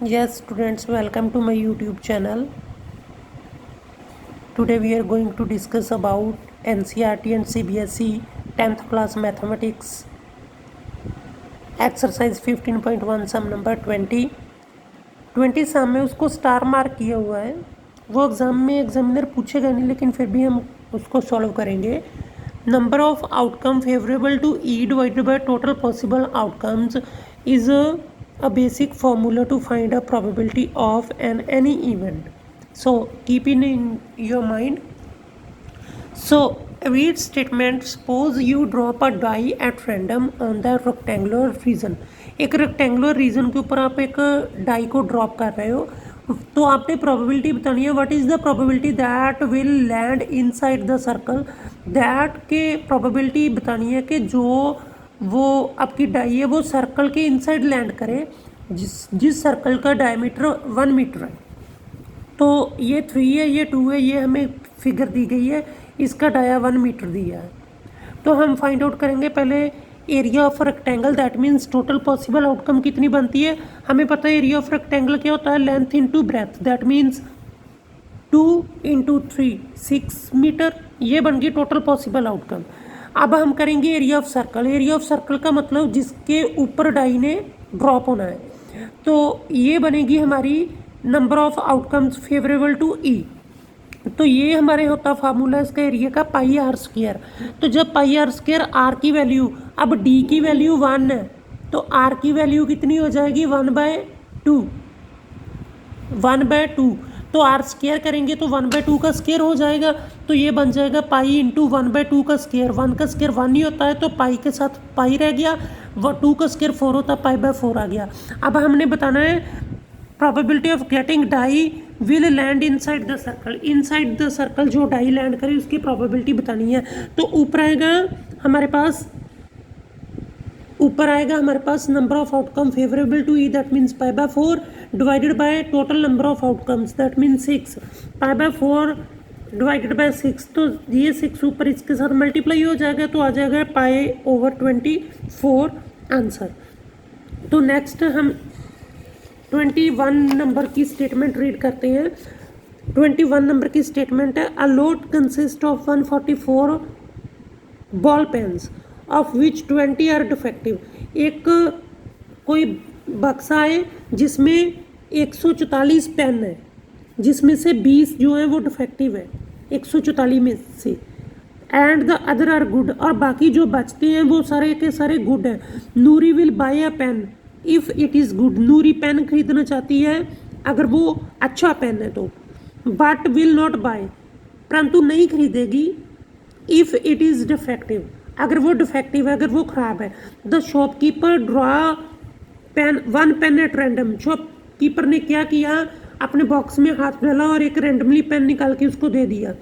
Yes, students, welcome to my YouTube channel. Today we are going to discuss about NCERT and CBSE 10th class mathematics exercise 15.1 sum number 20 सम में उसको star mark किया हुआ है। वो exam में examiner पूछेगा नहीं, लेकिन फिर भी हम उसको सॉल्व करेंगे। Number of outcome favourable to E divided by total possible outcomes is a basic formula to find a probability of any event. So keep in your mind. So read statement. Suppose you drop a die at random on the rectangular region. एक rectangular reason के ऊपर आप एक die को drop कर रहे हो, तो आपने प्रोबेबिलिटी बतानी है। What is the probability that will land inside the circle. That के प्रोबेबिलिटी बतानी है कि जो वो आपकी डाई है वो सर्कल के इनसाइड लैंड करे, जिस सर्कल का डायमीटर 1 मीटर है। तो ये 3 है, ये 2 है, ये हमें फिगर दी गई है, इसका डाया 1 मीटर दिया है। तो हम फाइंड आउट करेंगे पहले area of rectangle, that means total possible outcome कितनी बनती है। हमें पता है एरिया ऑफ रेक्टेंगल क्या होता है, length into breadth, that means 2 into 3 6 metre. ये बन गई टोटल पॉसिबल आउटकम। अब हम करेंगे area of circle. Area of circle का मतलब जिसके ऊपर डाई ने ड्रॉप होना है। तो ये बनेगी हमारी number of outcomes favourable to E. तो ये हमारे होता फार्मूला इसका एरिया का पाई आर स्क्वायर। तो जब पाई आर स्क्वायर आर की वैल्यू, अब डी की वैल्यू 1 है, तो आर की वैल्यू कितनी हो जाएगी 1/2। 1/2 तो आर स्क्वायर करेंगे तो 1/2 का स्क्वायर हो जाएगा। तो ये बन जाएगा पाई इंटू 1/2 का स्क्वायर। 1 का स्क्वायर 1 ही होता है, तो पाई के साथ पाई रह गया। 2 का स्क्वायर 4 होता है, पाई/4 आ गया। अब हमने बताना है probability of getting die will land inside the circle. Inside the circle जो डाई लैंड करे उसकी प्रोबेबिलिटी बतानी है। तो ऊपर आएगा हमारे पास number of outcome favourable to E, that means पाई/4 divided by total number of outcomes, that means 6। पाई/4 डिवाइडेड बाय 6, तो ये 6 ऊपर इसके साथ मल्टीप्लाई हो जाएगा, तो आ जाएगा पाई/24 आंसर। तो नेक्स्ट हम 21 नंबर की स्टेटमेंट रीड करते हैं। 21 नंबर की स्टेटमेंट है, a load consist of 144 ball pens of which 20 are defective. एक कोई बक्सा है जिसमें 144 पेन है, जिसमें से 20 जो है वो डिफेक्टिव है 144 में से। And the other are good, और बाकी जो बचते हैं वो सारे के सारे गुड हैं। Noori will buy a pen if it is good. Noori pen खरीदना चाहती है अगर वो अच्छा पेन है तो। बट विल नॉट बाय, परंतु नहीं खरीदेगी इफ़ इट इज़ डिफेक्टिव, अगर वो डिफेक्टिव है, अगर वो ख़राब है। The shopkeeper draw pen 1 pen at random. Shopkeeper ने क्या किया, अपने बॉक्स में हाथ डाला और एक रैंडमली पेन निकाल के उसको दे दिया।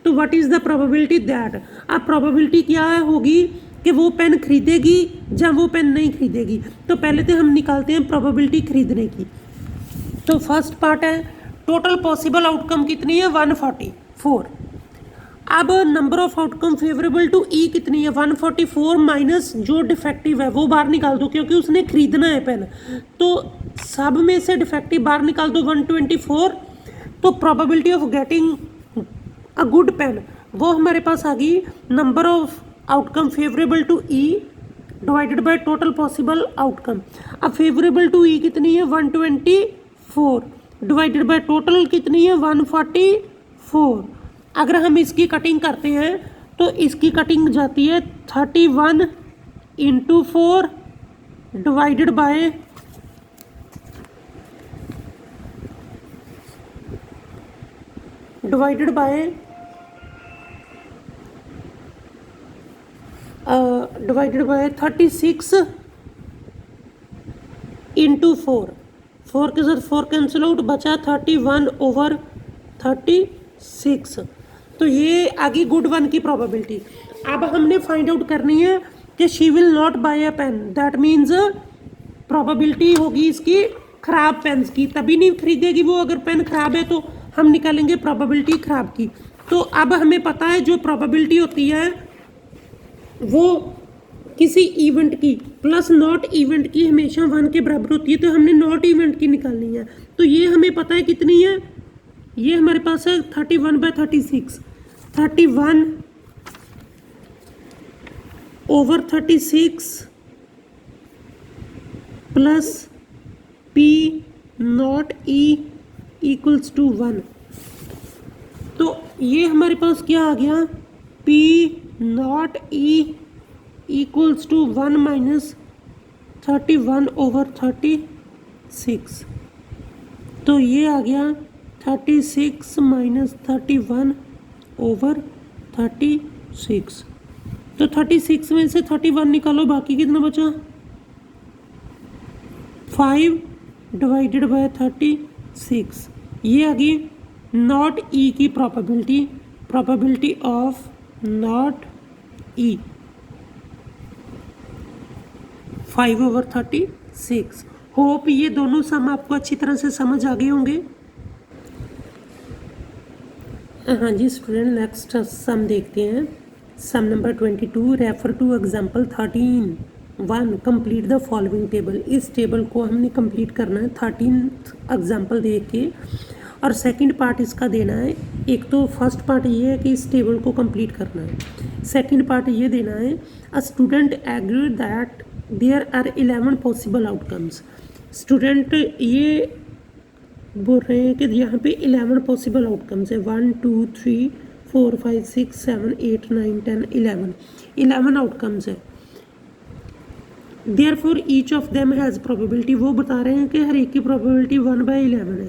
तो what is the probability that. अब प्रोबेबिलिटी क्या होगी कि वो पेन खरीदेगी या वो पेन नहीं खरीदेगी। तो पहले तो हम निकालते हैं प्रोबेबिलिटी खरीदने की। तो फर्स्ट पार्ट है टोटल पॉसिबल आउटकम कितनी है 144। अब number of outcome favourable to E कितनी है 144 माइनस जो डिफेक्टिव है वो बाहर निकाल दो, क्योंकि उसने खरीदना है पेन। तो सब में से डिफेक्टिव बाहर निकाल दो 124। तो probability of getting a good pen वो हमारे पास आ गई number of outcome favourable to E divided by total possible outcome. अब फेवरेबल टू ई कितनी है 124 डिवाइडेड बाय टोटल कितनी है 144। अगर हम इसकी कटिंग करते हैं तो इसकी कटिंग जाती है 31 इंटू 4 डिवाइडेड बाय 36 इंटू 4। 4 के साथ 4 कैंसिल आउट, बचा 31/36। तो ये आगे गुड वन की प्रोबेबिलिटी। अब हमने फाइंड आउट करनी है कि she will not buy a pen, that means probability होगी इसकी ख़राब पेन्स की, तभी नहीं खरीदेगी वो अगर पेन ख़राब है। तो हम निकालेंगे प्रोबेबिलिटी ख़राब की। तो अब हमें पता है जो प्रोबेबिलिटी होती है वो किसी इवेंट की प्लस नॉट इवेंट की हमेशा 1 के बराबर होती है, तो हमने नॉट इवेंट की निकालनी है। तो ये हमें पता है कितनी है, ये हमारे पास है 31/36, 31/36 plus P not E equals to 1। तो ये हमारे पास क्या आ गया, P not E equals to 1 minus 31/36। तो ये आ गया 36 माइनस 31/36। तो 36 में से 31 निकालो, बाकी कितना बचा, 5/36। ये आ गई नॉट ई की probability of not E 5/36। Hope ये दोनों सम आपको अच्छी तरह से समझ आ गए होंगे। हाँ जी स्टूडेंट, नेक्स्ट सम देखते हैं। Sum number 22, refer to example 13(1). Complete the following table. इस टेबल को हमने कंप्लीट करना है 13th एग्जाम्पल देख के, और सेकंड पार्ट इसका देना है। एक तो फर्स्ट पार्ट ये है कि इस टेबल को कंप्लीट करना है, सेकंड पार्ट ये देना है, a student agree that there are 11 possible outcomes. Student ये बोल रहे हैं कि यहाँ पे 11 पॉसिबल आउटकम्स है, 1 2 3 4 5 6 7 8 9 10 11 आउटकम्स है। Therefore each of them has probability. वो बता रहे हैं कि हर एक की प्रोबेबिलिटी 1/11 है।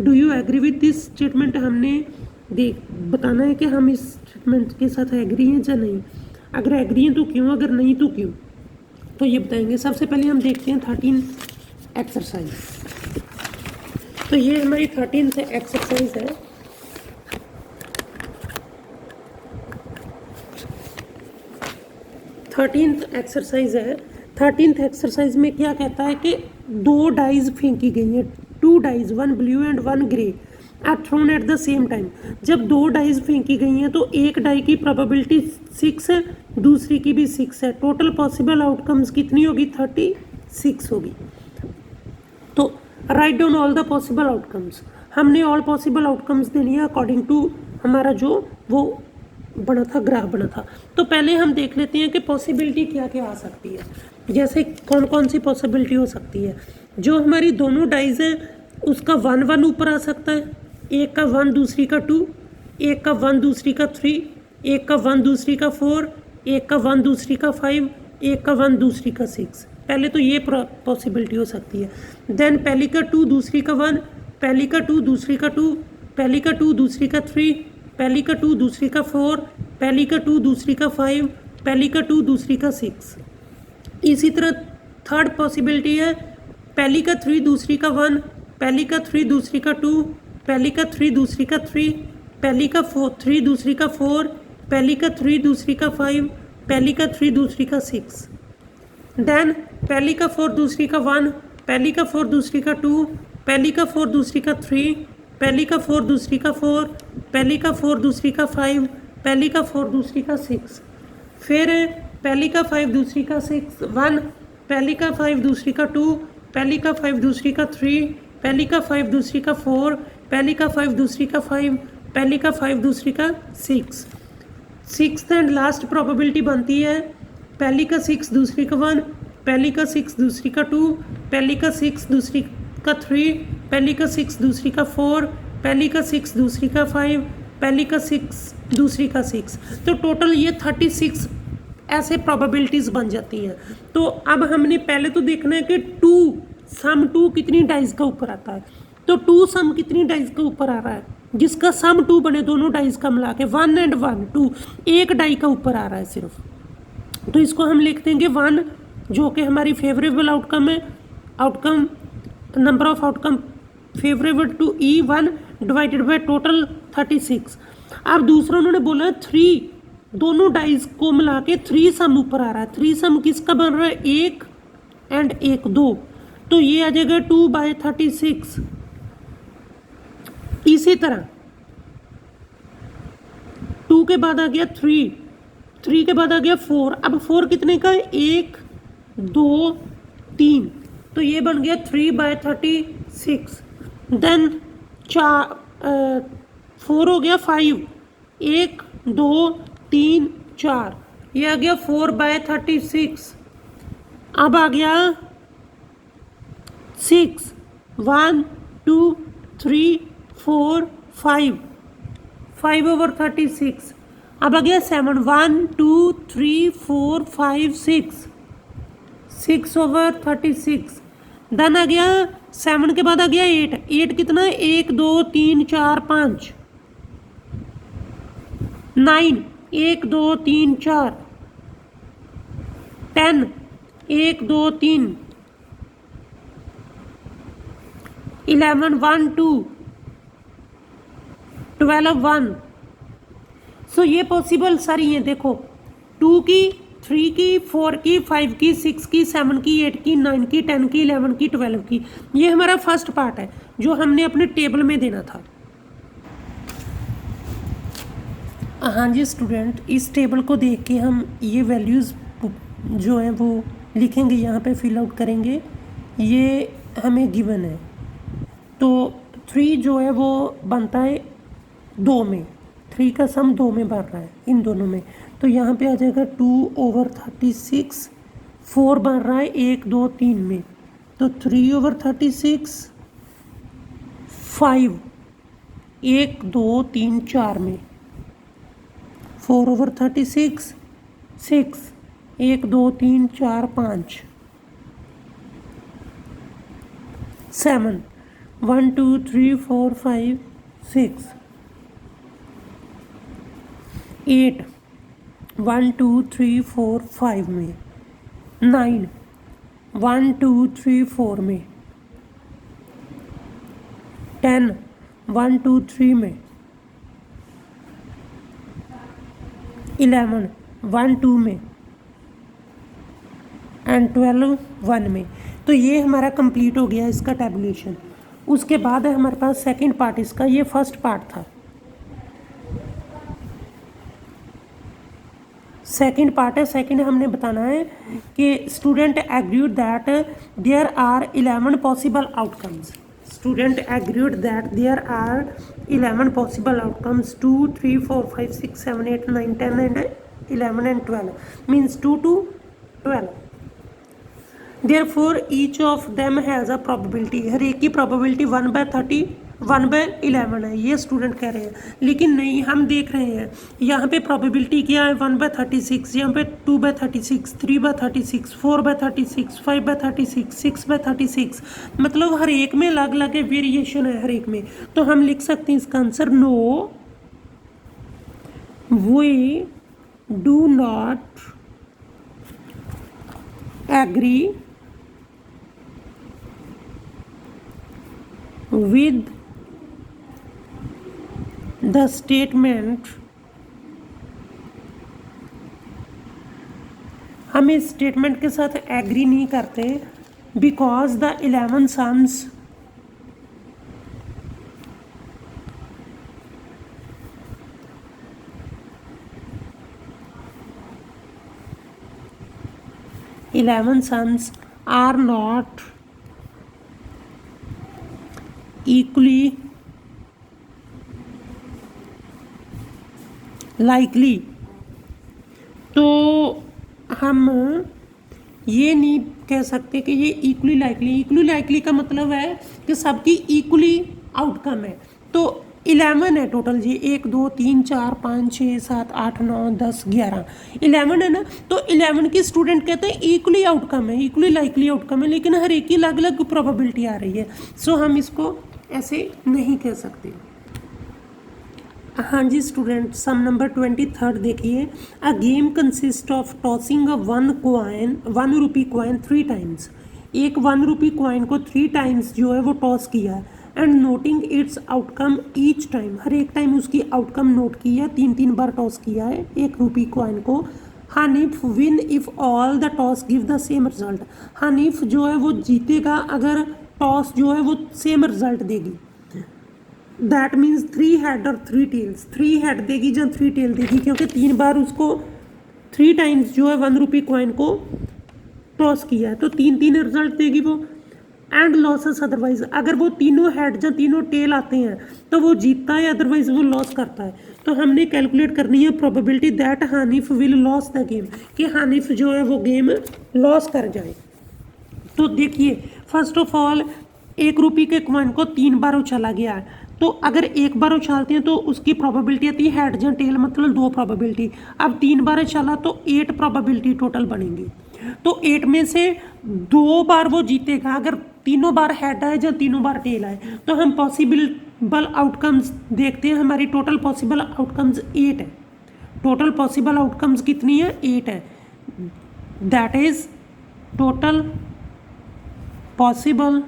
Do you agree with this statement. हमने बताना है कि हम इस स्टेटमेंट के साथ एग्री हैं या नहीं। अगर एग्री हैं तो क्यों, अगर नहीं तो क्यों, तो ये बताएंगे। सबसे पहले हम देखते हैं 13 एक्सरसाइज। तो ये हमारी 13th एक्सरसाइज है। थर्टीन्थ एक्सरसाइज में क्या कहता है कि 2 डाइज फेंकी गई हैं, 2 dice, 1 blue and 1 grey, are thrown at the same time. जब 2 डाइज फेंकी गई हैं तो एक डाई की प्रोबेबिलिटी 6 है, दूसरी की भी 6 है। टोटल पॉसिबल आउटकम्स कितनी होगी, 36 होगी। तो write down all the possible outcomes. हमने ऑल पॉसिबल आउटकम्स देनी है अकॉर्डिंग टू हमारा जो वो बना था, ग्राफ बना था। तो पहले हम देख लेते हैं कि पॉसिबिलिटी क्या क्या आ सकती है। जैसे कौन कौन सी पॉसिबिलिटी हो सकती है। जो हमारी दोनों डाइज हैं उसका 1 1 ऊपर आ सकता है, एक का 1 दूसरी का 2, एक का 1 दूसरी का 3, एक का 1 दूसरी का 4, एक का 1 दूसरी का 5, एक का 1 दूसरी का 6। पहले तो ये पॉसिबिलिटी हो सकती है। देन पहली का 2 दूसरी का 1, पहली का 2 दूसरी का 2, पहली का 2 दूसरी का 3, पहली का 2 दूसरी का 4, पहली का 2 दूसरी का 5, पहली का 2 दूसरी का 6। इसी तरह थर्ड पॉसिबिलिटी है पहली का 3 दूसरी का 1, पहली का 3 दूसरी का 2, पहली का 3 दूसरी का 3, पहली का 3 दूसरी का 4, पहली का 3 दूसरी का 5, पहली का 3 दूसरी का 6। देन पहली का 4 दूसरी का 1, पहली का 4 दूसरी का 2, पहली का 4 दूसरी का 3, पहली का 4 दूसरी का 4, पहली का 4 दूसरी का 5, पहली का 4 दूसरी का 6। फिर पहली का 5 दूसरी का 6 1, पहली का 5 दूसरी का 2, पहली का 5 दूसरी का 3, पहली का 5 दूसरी का 4, पहली का 5 दूसरी का 5, पहली का 5 दूसरी का 6। सिक्स्थ एंड लास्ट प्रोबेबिलिटी बनती है पहली का 6 दूसरी का 1, पहली का 6 दूसरी का 2, पहली का 6 दूसरी का 3, पहली का 6 दूसरी का 4, पहली का 6 दूसरी का 5, पहली का 6 दूसरी का 6। तो टोटल ये 36 ऐसे प्रोबेबिलिटीज़ बन जाती हैं। तो अब हमने पहले तो देखना है कि 2 कितनी डाइज का ऊपर आता है। तो 2 सम कितनी डाइज का ऊपर आ रहा है, जिसका सम 2 बने, दोनों डाइज का मिला के 1 एंड 1 2, एक डाई का ऊपर आ रहा है सिर्फ। तो इसको हम लिख देंगे 1, जो कि हमारी फेवरेबल आउटकम है। Outcome number of outcome favourable to E1 divided by total 36। अब दूसरा उन्होंने बोला 3, दोनों डाइज को मिला के 3 सम ऊपर आ रहा है। 3 सम किसका बन रहा है, 1 एंड 1 2, तो ये आ जाएगा 2/36। इसी तरह 2 के बाद आ गया 3, 3 के बाद आ गया 4। अब 4 कितने का है? 1 2 3, तो ये बन गया 3/36। देन 4 हो गया 5, 1 2 3 4, ये आ गया 4/36। अब आ गया 6, 1 2 3 4 5, 5/36। अब आ गया 7, 1 2 3 4 5 6, 6/36। देन आ गया 7 के बाद आ गया 8, 8 कितना है? 1 2 3 4 5, 9, 1 2 3 4, 10, 1 2 3, 11 1 2, 12 1। सो ये पॉसिबल सारी हैं, देखो 2 की, 3 की, 4 की, 5 की, 6 की, 7 की, 8 की, 9 की, 10 की, 11 की, 12 की। ये हमारा फर्स्ट पार्ट है जो हमने अपने टेबल में देना था। हाँ जी स्टूडेंट, इस टेबल को देख के हम ये वैल्यूज़ जो हैं वो लिखेंगे, यहाँ पे फिल आउट करेंगे। ये हमें गिवन है, तो 3 जो है वो बनता है 2 में, 3 का सम 2 में बन रहा है इन दोनों में, तो यहाँ पे आ जाएगा 2/36। 4 बन रहा है 1 2 3 में, तो 3/36। 5 1 2 3 4 में, 4/36। 6 1 2 3 4 5। 7 1 2 3 4 5 6। 8 1 2 3 4 5 में। 9 1 2 3 4 में। 10 1 2 3 में। 11 1 2 में एंड 12 1 में। तो ये हमारा कंप्लीट हो गया इसका टैबुलेशन। उसके बाद है हमारे पास सेकंड पार्ट इसका, ये फर्स्ट पार्ट था। सेकंड पार्ट है, सेकंड हमने बताना है कि student agreed that there are 11 possible outcomes. Student agreed that there are 11 possible outcomes 2 3 4 5 6 7 8 9 10 and 11 and 12 means 2 to 12। Therefore each of them has a probability, हर एक की probability 1/30 1/11 है, ये स्टूडेंट कह रहे हैं। लेकिन नहीं, हम देख रहे हैं यहाँ पे probability क्या है 1/36, यहाँ पे 2/36, 3/36, 4/36, 5/36, 6/36, मतलब हर एक में अलग अलग वेरिएशन है हर एक में। तो हम लिख सकते हैं इसका answer no we do not agree with the statement, हम इस स्टेटमेंट के साथ एग्री नहीं करते because the 11 sums are not equally likely। तो हम ये नहीं कह सकते कि ये इक्वली लाइकली का मतलब है कि सबकी इक्वली आउटकम है। तो 11 है टोटल जी, 1 2 3 4 5 6 7 8 9 10 11 11 है ना। तो 11 की स्टूडेंट कहते हैं इक्वली आउटकम है, इक्वली लाइकली आउटकम है, लेकिन हर एक की अलग अलग प्रोबेबिलिटी आ रही है। सो हम इसको ऐसे नहीं कह सकते। हाँ जी स्टूडेंट, सम नंबर 23 देखिए। A game consist of tossing a 1 rupee coin 3 times. एक 1 रुपी कॉइन को 3 टाइम्स जो है वो टॉस किया and noting its outcome each time, हर एक टाइम उसकी आउटकम नोट की है, 3 बार टॉस किया है 1 रुपी कॉइन को। Hanif win if all the toss give the same result. Hanif जो है वो जीतेगा अगर टॉस जो है वो सेम रिजल्ट देगी। दैट मीन्स 3 हेड और 3 टेल्स, 3 हेड देगी या 3 टेल देगी, क्योंकि 3 बार उसको 3 टाइम्स जो है 1 रुपी कॉइन को टॉस किया है तो 3 रिजल्ट देगी वो। एंड लॉसेस अदरवाइज, अगर वो तीनों हेड या तीनों टेल आते हैं तो वो जीतता है, अदरवाइज वो लॉस करता है। तो हमने कैलकुलेट करनी है probability that Hanif will loss the game, कि हानिफ जो है वो गेम लॉस कर जाए। तो देखिए फर्स्ट ऑफ ऑल 1 रुपये के कॉइन को 3 बार उछाला गया है, तो अगर एक बार उछालते हैं तो उसकी प्रोबेबिलिटी आती है हेड या टेल, मतलब 2 प्रोबेबिलिटी। अब 3 बार उछाला तो 8 प्रोबेबिलिटी टोटल बनेंगी। तो 8 में से 2 बार वो जीतेगा, अगर तीनों बार हेड आए या तीनों बार टेल आए। तो हम पॉसिबल आउटकम्स देखते हैं, हमारी टोटल पॉसिबल आउटकम्स 8 है। टोटल पॉसिबल आउटकम्स कितनी है? 8 है। That is total possible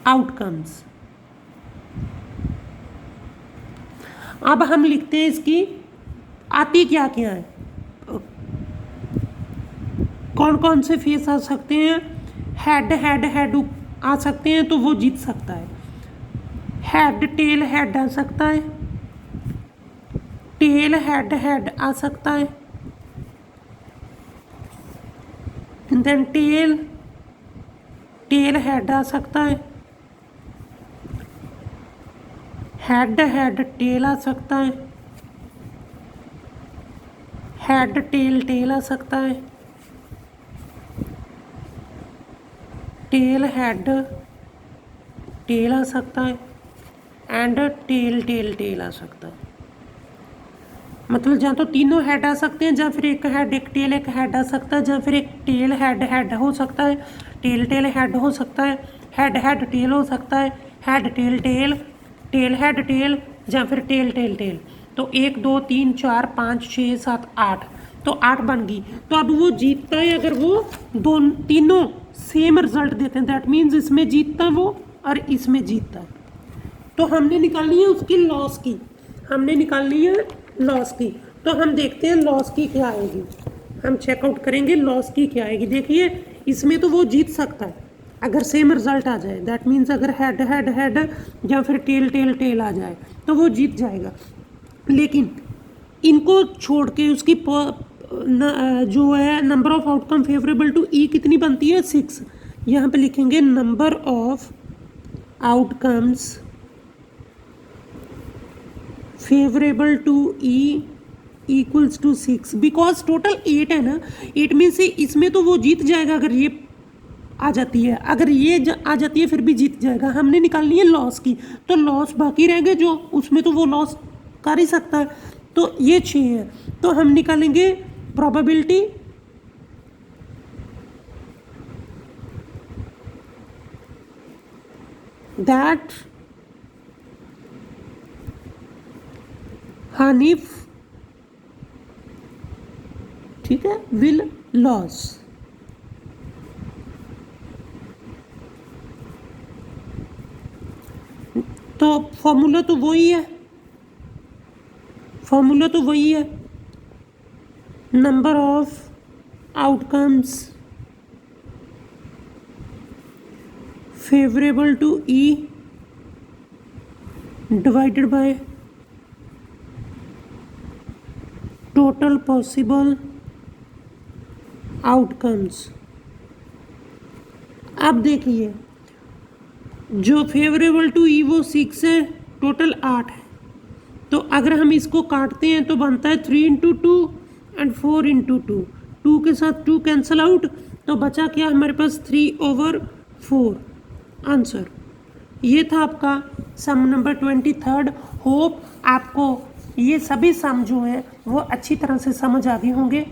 outcomes. अब हम लिखते हैं इसकी आती क्या क्या है, कौन कौन से फेस आ सकते हैं। हेड हेड हेड आ सकते हैं तो वो जीत सकता है। हेड टेल हेड आ सकता है, टेल हेड हेड आ सकता है, देन टेल टेल हेड आ सकता है, हेड हेड टेल आ सकता है, हेड टेल टेल आ सकता है, टेल हेड टेल आ सकता है, एंड टेल टेल टेल आ सकता है। मतलब जहाँ तो तीनों हेड आ सकते हैं, जहाँ फिर एक हेड एक टेल एक हेड आ सकता है, जहाँ फिर एक टेल हेड हेड हो सकता है, टेल टेल हेड हो सकता है, हेड हेड टेल हो सकता है, head tail tail tail head tail, जहाँ फिर टेल टेल टेल। तो 1 2 3 4 5 6 7 8, तो 8 बन गई। तो अब वो जीतता है अगर वो तीनों सेम रिजल्ट देते हैं, दैट मीन्स इसमें जीतता है वो और इसमें जीतता है। तो हमने निकालनी है उसकी लॉस की, हमने निकालनी है लॉस की। तो हम देखते हैं लॉस की क्या आएगी, हम चेकआउट करेंगे लॉस की क्या आएगी। देखिए इसमें तो वो जीत सकता है अगर सेम रिजल्ट आ जाए, दैट मीन्स अगर हेड हेड हेड या फिर टेल टेल टेल आ जाए तो वो जीत जाएगा। लेकिन इनको छोड़ के उसकी जो है number of outcome favourable to E कितनी बनती है? 6। यहाँ पे लिखेंगे number of outcomes favourable to E equals to 6, because total 8 है ना। 8 में से इसमें तो वो जीत जाएगा अगर ये आ जाती है, अगर ये आ जाती है फिर भी जीत जाएगा। हमने निकालनी है लॉस की, तो लॉस बाकी रह गए जो, उसमें तो वो लॉस कर ही सकता है। तो ये 6 है, तो हम निकालेंगे प्रोबेबिलिटी दैट हानिफ, ठीक है, विल लॉस। तो फॉर्मूला तो वही है, फॉर्मूला तो वही है, number of outcomes favourable to E divided by total possible outcomes. अब देखिए जो फेवरेबल टू ई वो 6 है, टोटल 8 है। तो अगर हम इसको काटते हैं तो बनता है 3 इंटू 2 एंड 4 इंटू 2, 2 के साथ 2 कैंसल आउट, तो बचा क्या हमारे पास 3/4 आंसर। ये था आपका सम नंबर 23। होप आपको ये सभी सम जो है वो अच्छी तरह से समझ आ गए होंगे।